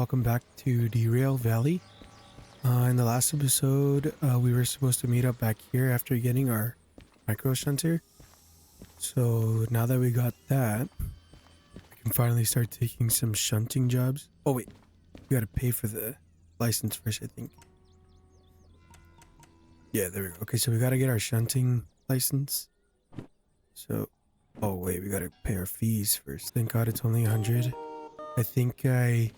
welcome back to Derail Valley. In the last episode, we were supposed to meet up back here after getting our micro shunter. So now that we got that, we can finally start taking some shunting jobs. Oh wait, we gotta pay for the license first, I think. Yeah, there we go. Okay, so we gotta get our shunting license. So, oh wait, we gotta pay our fees first. Thank God it's only 100. I think I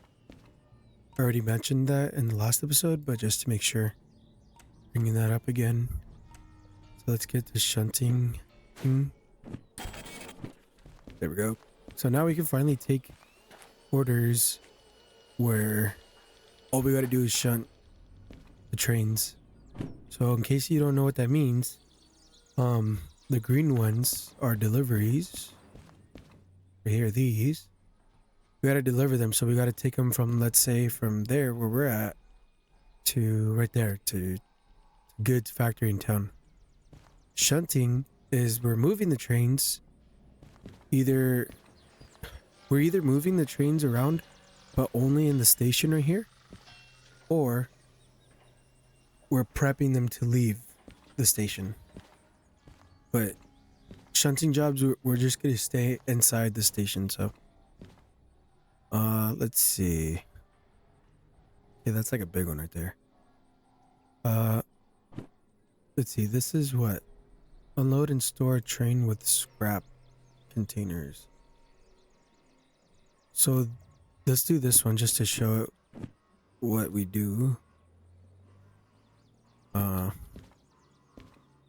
already mentioned that in the last episode, but just to make sure, bringing that up again. So let's get the shunting thing. There we go. So now we can finally take orders where all we gotta do is shunt the trains. So in case you don't know what that means, the green ones are deliveries. Right here, these. We gotta deliver them, so we gotta take them from, let's say, from there where we're at to right there to goods factory in town. Shunting is we're moving the trains. We're either moving the trains around, but only in the station right here, or we're prepping them to leave the station. But shunting jobs, we're just gonna stay inside the station, so. Let's see. Yeah, that's like a big one right there. Let's see. This is what? Unload and store a train with scrap containers. So let's do this one just to show what we do.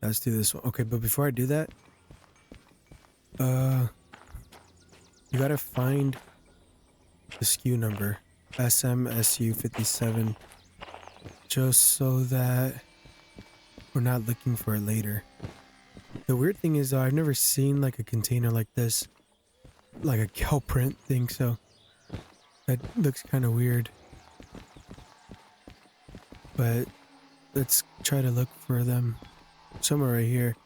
Let's do this one. Okay, but before I do that, you gotta find the SKU number, SMSU57, just so that we're not looking for it later. The weird thing is, I've never seen like a container like this, like a cow print thing, so that looks kind of weird. But let's try to look for them somewhere right here,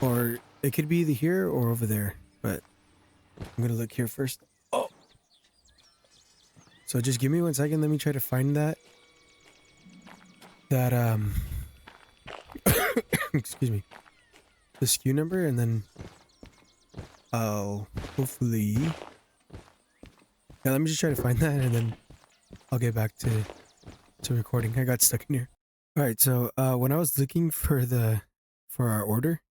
or it could be either here or over there, but I'm gonna look here first. Oh, so just give me 1 second. Let me try to find that excuse me, the SKU number, and then I'll hopefully, yeah, let me just try to find that, and then I'll get back to recording. I got stuck in here. All right, so when I was looking for our order,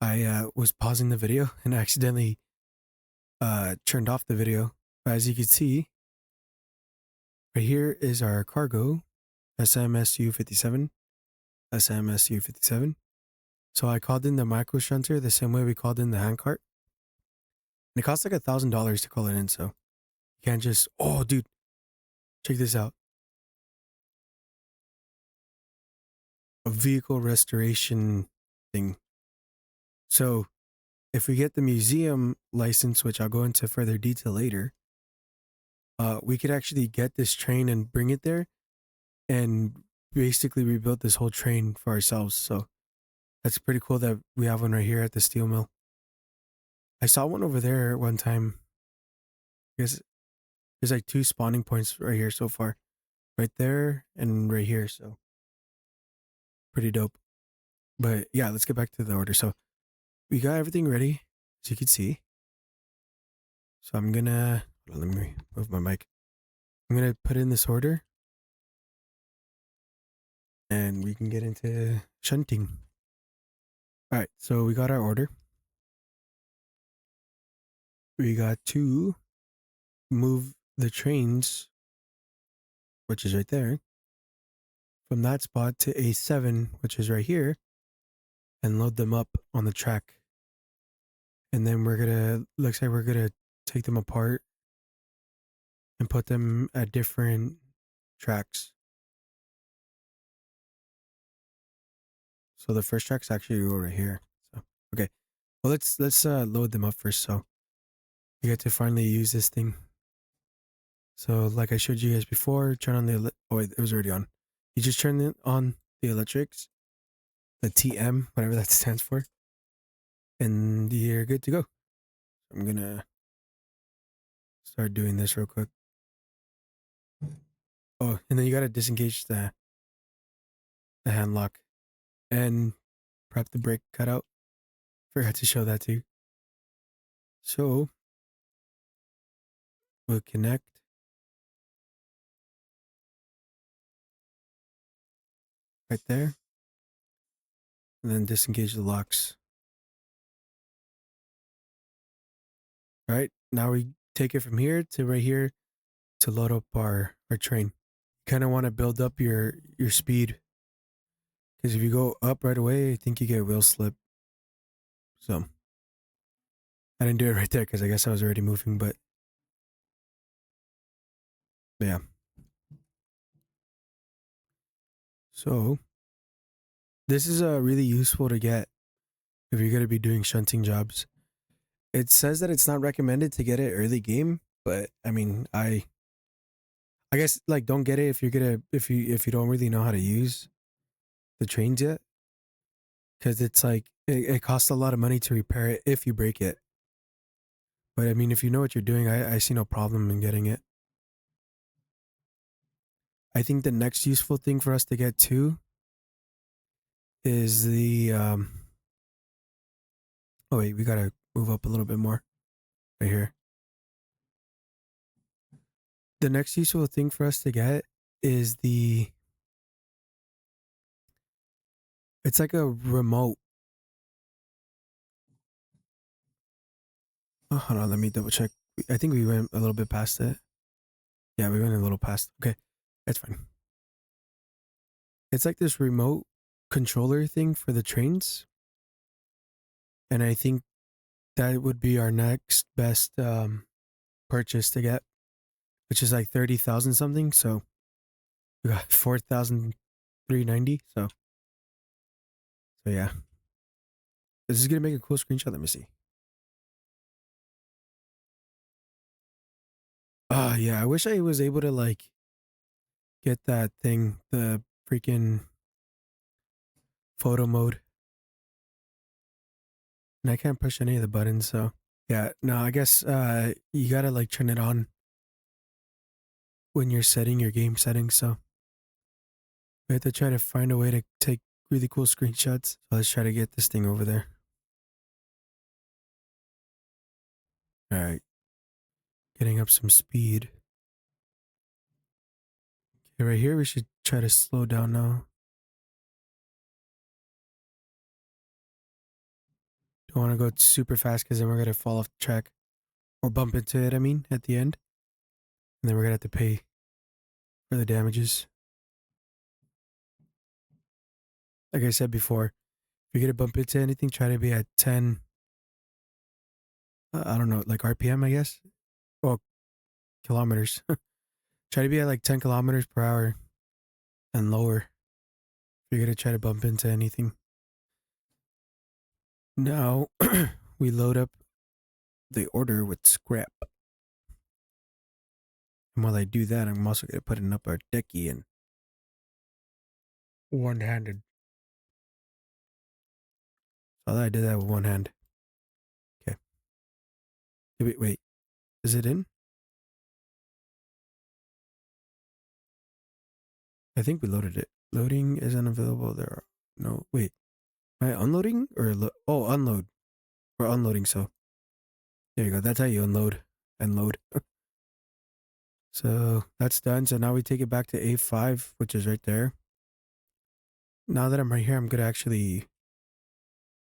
I was pausing the video and accidentally turned off the video. As you can see, right here is our cargo, SMSU57, SMSU57. So I called in the micro shunter the same way we called in the handcart. And it costs like $1,000 to call it in, so you can't just, oh dude, check this out. A vehicle restoration thing. So if we get the museum license, which I'll go into further detail later, we could actually get this train and bring it there and basically rebuild this whole train for ourselves. So that's pretty cool that we have one right here at the steel mill. I saw one over there one time. Because there's like 2 spawning points right here so far. Right there and right here, so pretty dope. But yeah, let's get back to the order. So we got everything ready, as you can see. So I'm gonna, let me move my mic. I'm gonna put in this order and we can get into shunting. All right, so we got our order. We got to move the trains, which is right there, from that spot to A7, which is right here, and load them up on the track. And then looks like we're gonna take them apart and put them at different tracks. So the first track's actually over here. So okay, well let's load them up first, so you get to finally use this thing. So like I showed you guys before, turn on oh wait, it was already on. You just turn on the electrics, the TM, whatever that stands for, and you're good to go. I'm gonna start doing this real quick. Oh, and then you gotta disengage the hand lock and prep the brake cutout. Forgot to show that too. So we'll connect. Right there. And then disengage the locks. All right. Now we take it from here to right here to load up our train. Kind of want to build up your speed, because if you go up right away, I think you get wheel slip. So I didn't do it right there because I guess I was already moving, but yeah. So this is really useful to get if you're going to be doing shunting jobs. It says that it's not recommended to get it early game, but I mean, I guess like don't get it if you're gonna if you don't really know how to use the trains yet, because it's like it costs a lot of money to repair it if you break it. But I mean, if you know what you're doing, I see no problem in getting it. I think the next useful thing for us to get too is the oh wait, we gotta move up a little bit more right here. The next useful thing for us to get is the it's like a remote. Oh, hold on, let me double check. I think we went a little bit past it. Yeah, we went a little past. Okay, that's fine. It's like this remote controller thing for the trains, and I think that would be our next best purchase to get, which is like 30,000 something. So we got 4,390. So yeah, this is gonna make a cool screenshot. Let me see. Yeah, I wish I was able to like get that thing, the freaking photo mode, and I can't push any of the buttons. So yeah, no, I guess you gotta like turn it on when you're setting your game settings. So we have to try to find a way to take really cool screenshots. So let's try to get this thing over there. All right, getting up some speed. Okay, right here we should try to slow down now. Don't want to go super fast because then we're gonna fall off the track or bump into it. I mean, at the end, and then we're gonna have to pay for the damages. Like I said before, if you're gonna bump into anything, try to be at 10. I don't know, like RPM, I guess. Well, kilometers. Try to be at like 10 kilometers per hour and lower if you're gonna try to bump into anything. Now we load up the order with scrap. And while I do that, I'm also gonna put it up our decky and one-handed. So I did that with one hand. Okay. Wait. Is it in? I think we loaded it. Loading is unavailable. There are no. Wait. Am I unloading or unload? We're unloading. So there you go. That's how you unload and load. So that's done. So now we take it back to A5, which is right there. Now that I'm right here, I'm gonna actually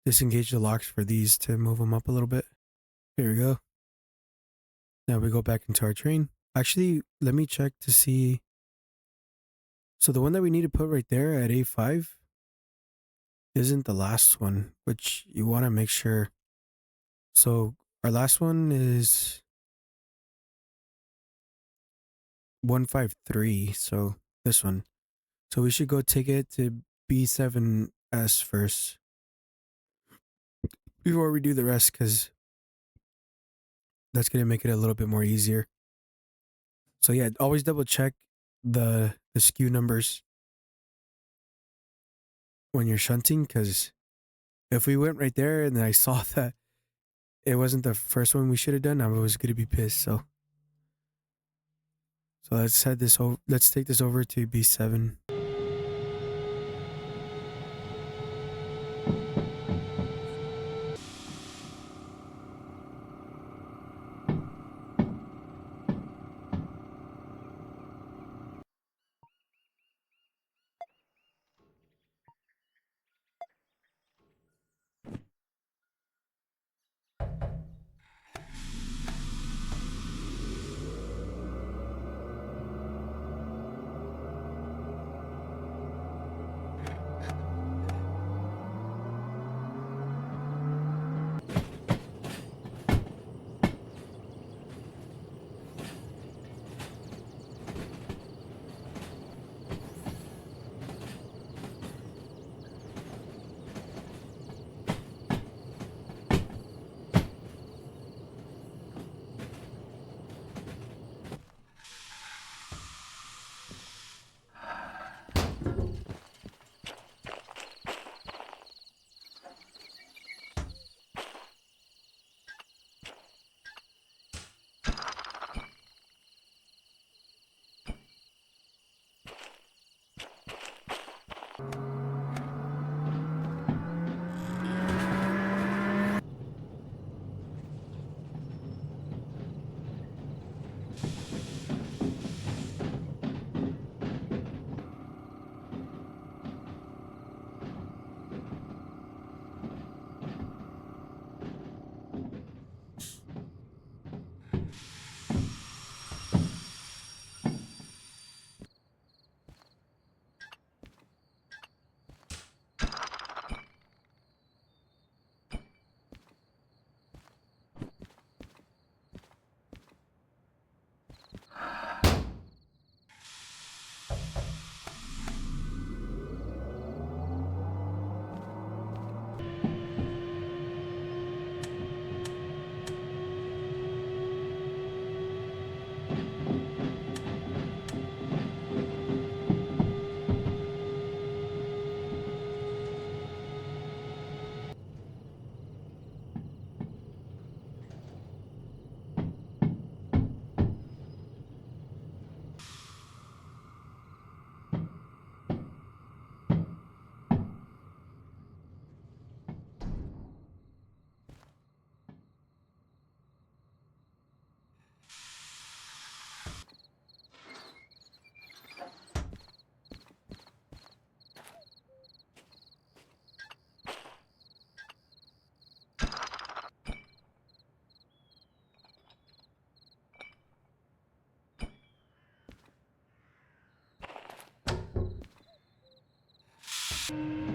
disengage the locks for these to move them up a little bit. Here we go. Now we go back into our train. Actually, let me check to see. So the one that we need to put right there at A5 isn't the last one, which you want to make sure. So our last one is 153. So this one. So we should go take it to B7S first before we do the rest, because that's going to make it a little bit more easier. So yeah, always double check the SKU numbers when you're shunting, because if we went right there and I saw that it wasn't the first one we should have done, I was going to be pissed. So So let's head this over. Let's take this over to B7.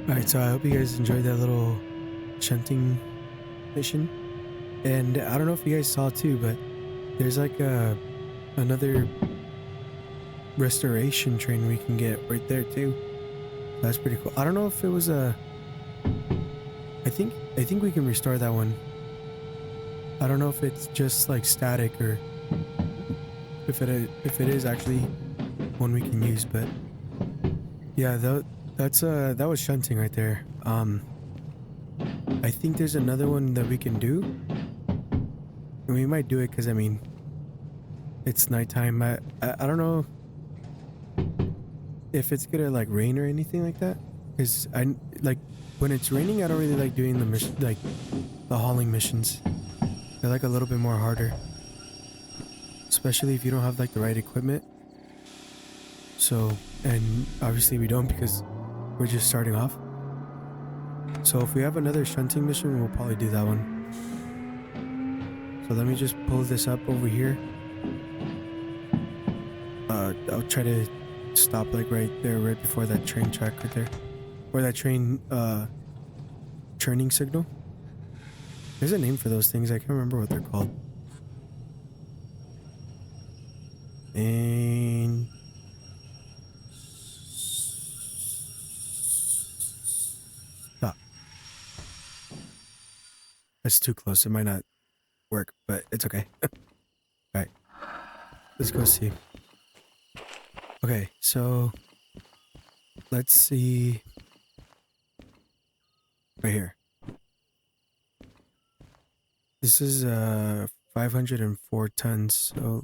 Alright, so I hope you guys enjoyed that little shunting mission. And I don't know if you guys saw too, but there's like another restoration train we can get right there too. That's pretty cool. I don't know if it was a... I think we can restore that one. I don't know if it's just like static or if it is actually one we can use, but yeah, that was shunting right there. I think there's another one that we can do, and we might do it because I mean, it's nighttime. I don't know if it's gonna like rain or anything like that, because I like when it's raining I don't really like doing the mission, like the hauling missions. They're like a little bit more harder, especially if you don't have like the right equipment. So, and obviously we don't because we're just starting off. So if we have another shunting mission, we'll probably do that one. So let me just pull this up over here. I'll try to stop like right there, right before that train track right there. Or that train, churning signal. There's a name for those things, I can't remember what they're called. And... stop. That's too close, it might not work, but it's okay. Alright, let's go see. Okay, so let's see right here. This is 504 tons, so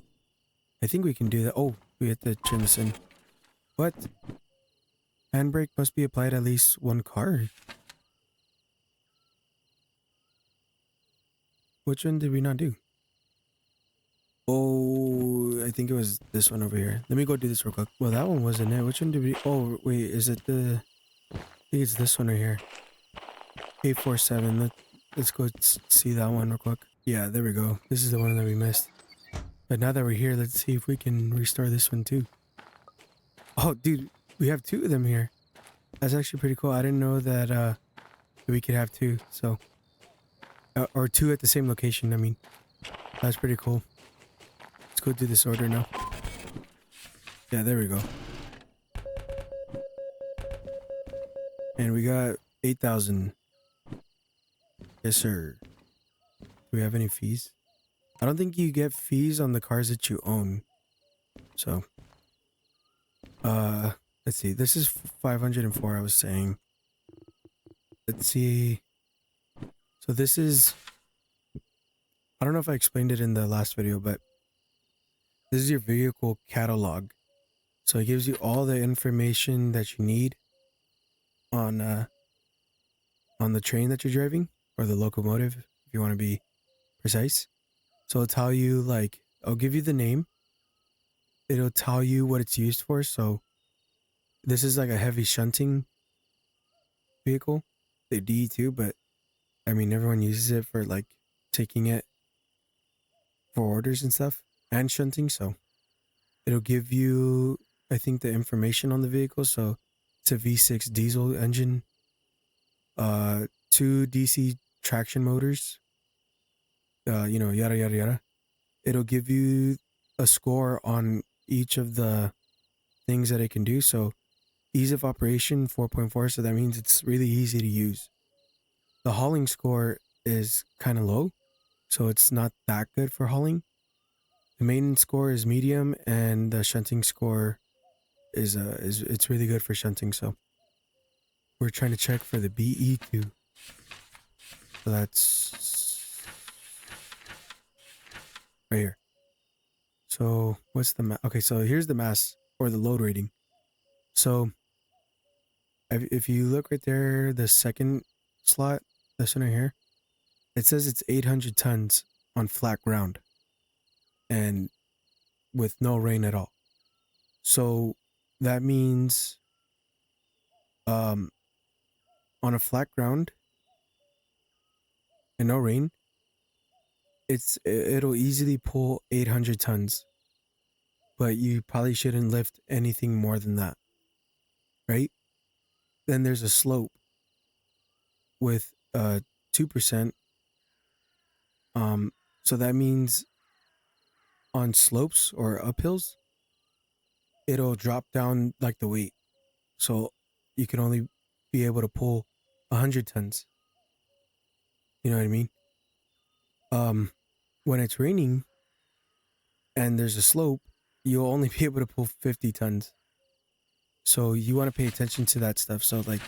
I think we can do that. Oh, we have to turn this in. What? Handbrake must be applied at least one car. Which one did we not do? Oh, I think it was this one over here. Let me go do this real quick. Well, that one wasn't it. Which one did we... Oh, wait, is it the... I think it's this one right here. 847. Let's go see that one real quick. Yeah, there we go. This is the one that we missed. But now that we're here, let's see if we can restore this one too. Oh, dude, we have two of them here. That's actually pretty cool. I didn't know that we could have two. So, or two at the same location. I mean, that's pretty cool. Let's go do this order now. Yeah, there we go. And we got 8,000. Yes, sir. Do we have any fees? I don't think you get fees on the cars that you own. So, let's see. This is 504, I was saying. Let's see. So this is... I don't know if I explained it in the last video, but this is your vehicle catalog. So it gives you all the information that you need on the train that you're driving, or the locomotive, if you want to be precise. So it'll tell you, like, I'll give you the name. It'll tell you what it's used for. So this is like a heavy shunting vehicle, the DE2, but I mean, everyone uses it for like taking it for orders and stuff and shunting. So it'll give you, I think, the information on the vehicle. So it's a V6 diesel engine, 2 DC traction motors, yada, yada, yada. It'll give you a score on each of the things that it can do. So ease of operation 4.4. So that means it's really easy to use. The hauling score is kind of low, so it's not that good for hauling. The maintenance score is medium, and the shunting score is it's really good for shunting. So we're trying to check for the BE2. So that's right here. So what's the okay? So here's the mass or the load rating. So if you look right there, the second slot, this one right here, it says it's 800 tons on flat ground and with no rain at all. So that means on a flat ground and no rain, it'll easily pull 800 tons, but you probably shouldn't lift anything more than that, right? Then there's a slope with 2%. So that means on slopes or uphills, it'll drop down like the weight. So you can only be able to pull 100 tons. You know what I mean? When it's raining and there's a slope, you'll only be able to pull 50 tons. So you want to pay attention to that stuff. So like,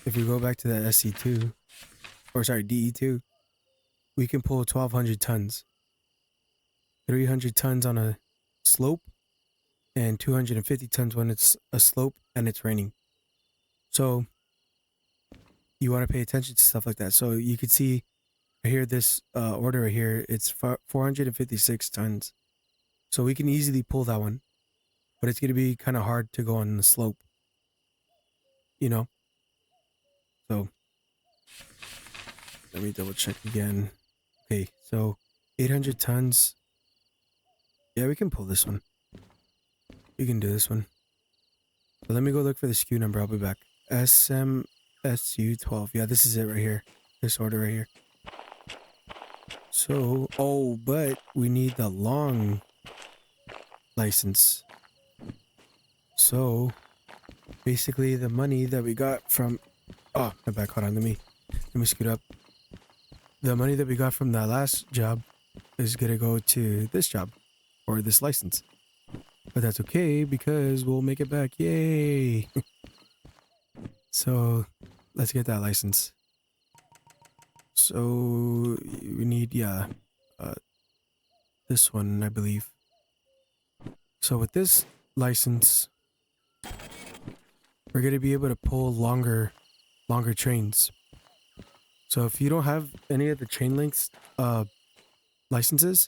if we go back to that SC2, or sorry, DE2, we can pull 1,200 tons. 300 tons on a slope, and 250 tons when it's a slope and it's raining. So you want to pay attention to stuff like that. So you can see right here, this order right here, it's 456 tons. So we can easily pull that one, but it's going to be kind of hard to go on the slope, you know? So let me double check again. Okay, so 800 tons. Yeah, we can pull this one. We can do this one. So let me go look for the SKU number. I'll be back. SMSU12. Yeah, this is it right here. This order right here. So, oh, but we need the long license. So, basically the money that we got from... Oh, my back. Hold on. Let me scoot up. The money that we got from that last job is going to go to this job. Or this license. But that's okay because we'll make it back. Yay! So let's get that license. So we need, yeah, this one, I believe. So with this license, we're going to be able to pull longer trains. So if you don't have any of the chain links licenses,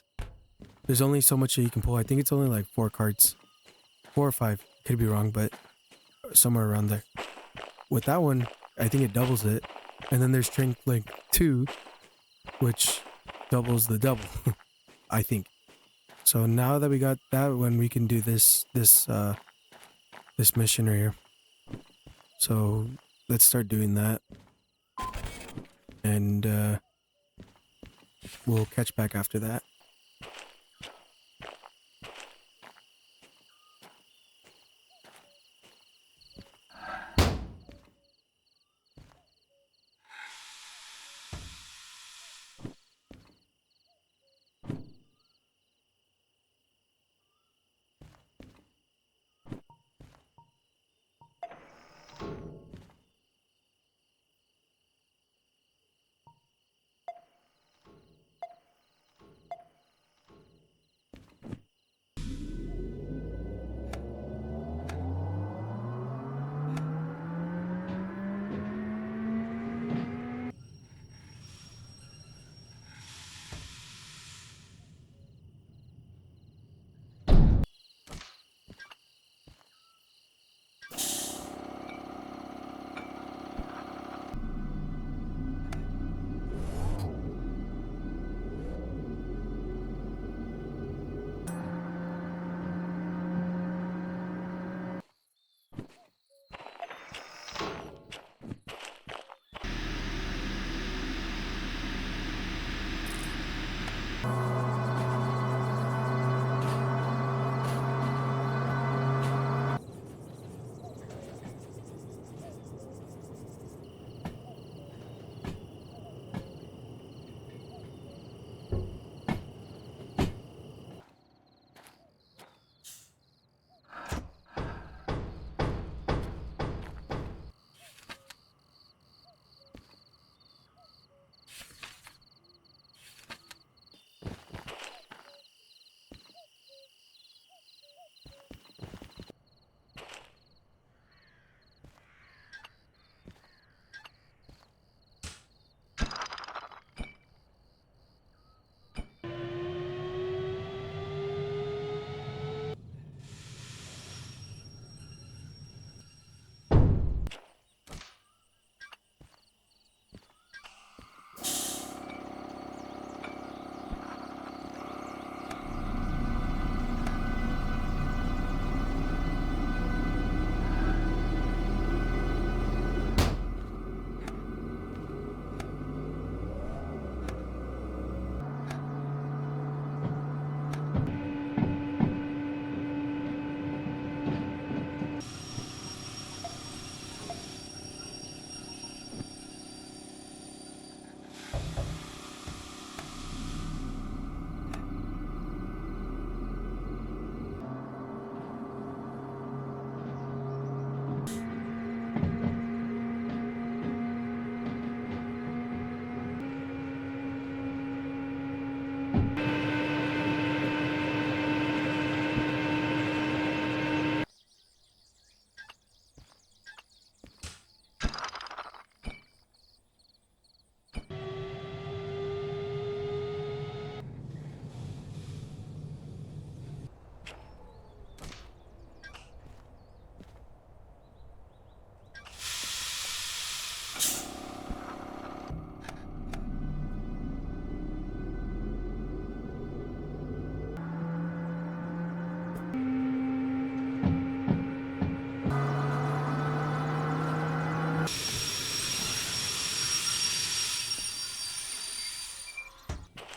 there's only so much that you can pull. I think it's only like 4 carts. 4 or 5. Could be wrong, but somewhere around there. With that one, I think it doubles it. And then there's train link 2, which doubles the double, I think. So now that we got that one, we can do this mission right here. So let's start doing that. And we'll catch back after that.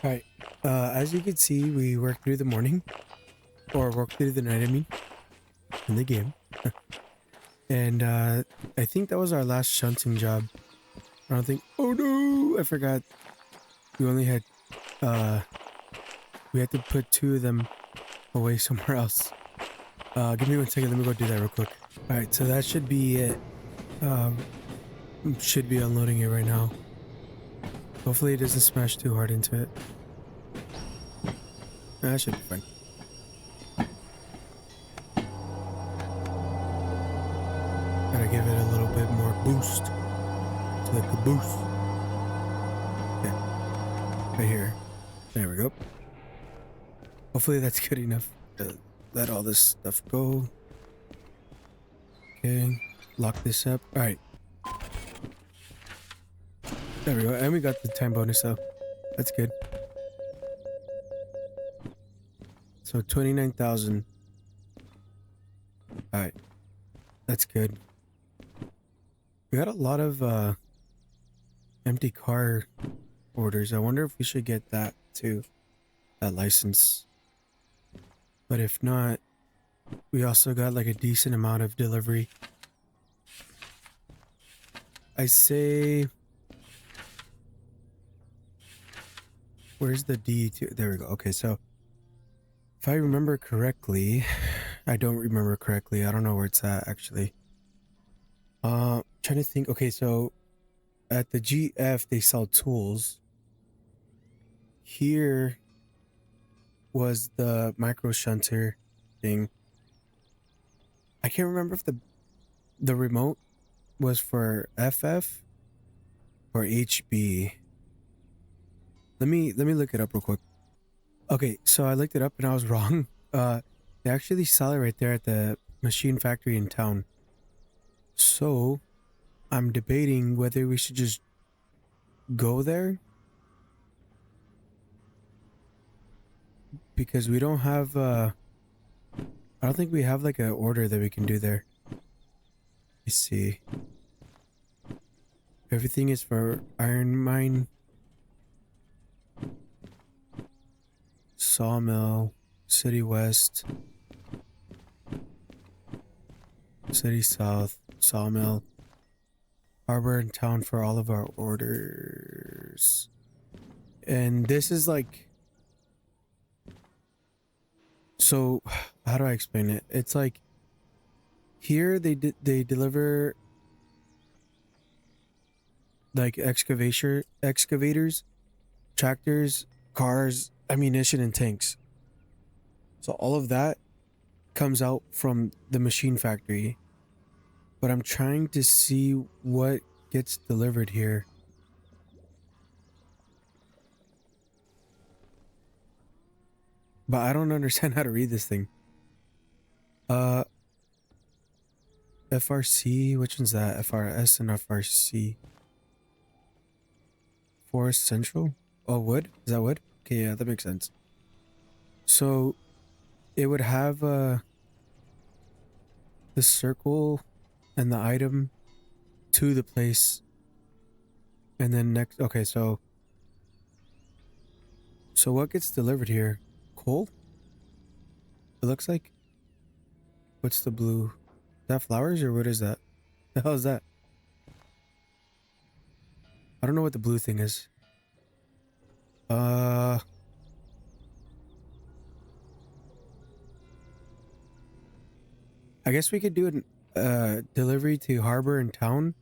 Alright, as you can see, we worked through the morning, or worked through the night, I mean, in the game. And I think that was our last shunting job. I don't think, oh no, I forgot. We only had, we had to put 2 of them away somewhere else. Give me 1 second, let me go do that real quick. Alright, so that should be it. Should be unloading it right now. Hopefully it doesn't smash too hard into it. That should be fine. Gotta give it a little bit more boost to the caboose. Okay, right here. There we go. Hopefully that's good enough to let all this stuff go. Okay, lock this up. All right. There we go. And we got the time bonus, so that's good. So 29,000. All right. That's good. We got a lot of empty car orders. I wonder if we should get that too, that license. But if not, we also got like a decent amount of delivery. I say, where's the D2? There we go. Okay, so if I remember correctly, I don't remember correctly. I don't know where it's at actually. Trying to think. Okay, so at the GF they sell tools. Here was the micro shunter thing. I can't remember if the remote was for FF or HB. Let me look it up real quick. Okay, so I looked it up and I was wrong. They actually sell it right there at the machine factory in town. So I'm debating whether we should just go there, because we don't have I don't think we have like an order that we can do there. Let's see. Everything is for iron mine, sawmill, city west, city south, sawmill, harbor and town for all of our orders. And this is like, so how do I explain it? It's like here they deliver like excavators, tractors, cars, ammunition, and tanks. So all of that comes out from the machine factory. But I'm trying to see what gets delivered here. But I don't understand how to read this thing. FRC, which one's that? FRS and FRC. Forest Central? Oh, wood? Is that wood? Okay, yeah, that makes sense. So it would have the circle and the item to the place, and then next. Okay, so what gets delivered here? Coal? It looks like. What's the blue? Is that flowers or what is that? The hell is that? I don't know what the blue thing is. I guess we could do an delivery to harbor and town,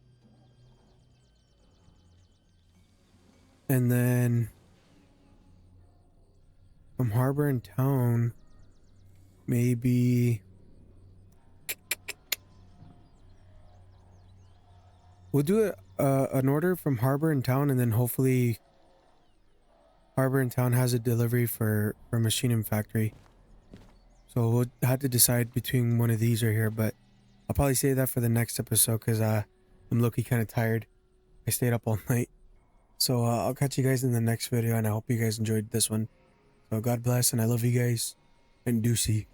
and then from harbor and town maybe we'll do an order from harbor and town, and then hopefully harbor and town has a delivery for machine and factory. So we'll have to decide between one of these right here, but I'll probably save that for the next episode because I'm low-key kind of tired. I stayed up all night. So I'll catch you guys in the next video, and I hope you guys enjoyed this one. So God bless, and I love you guys, and deucey.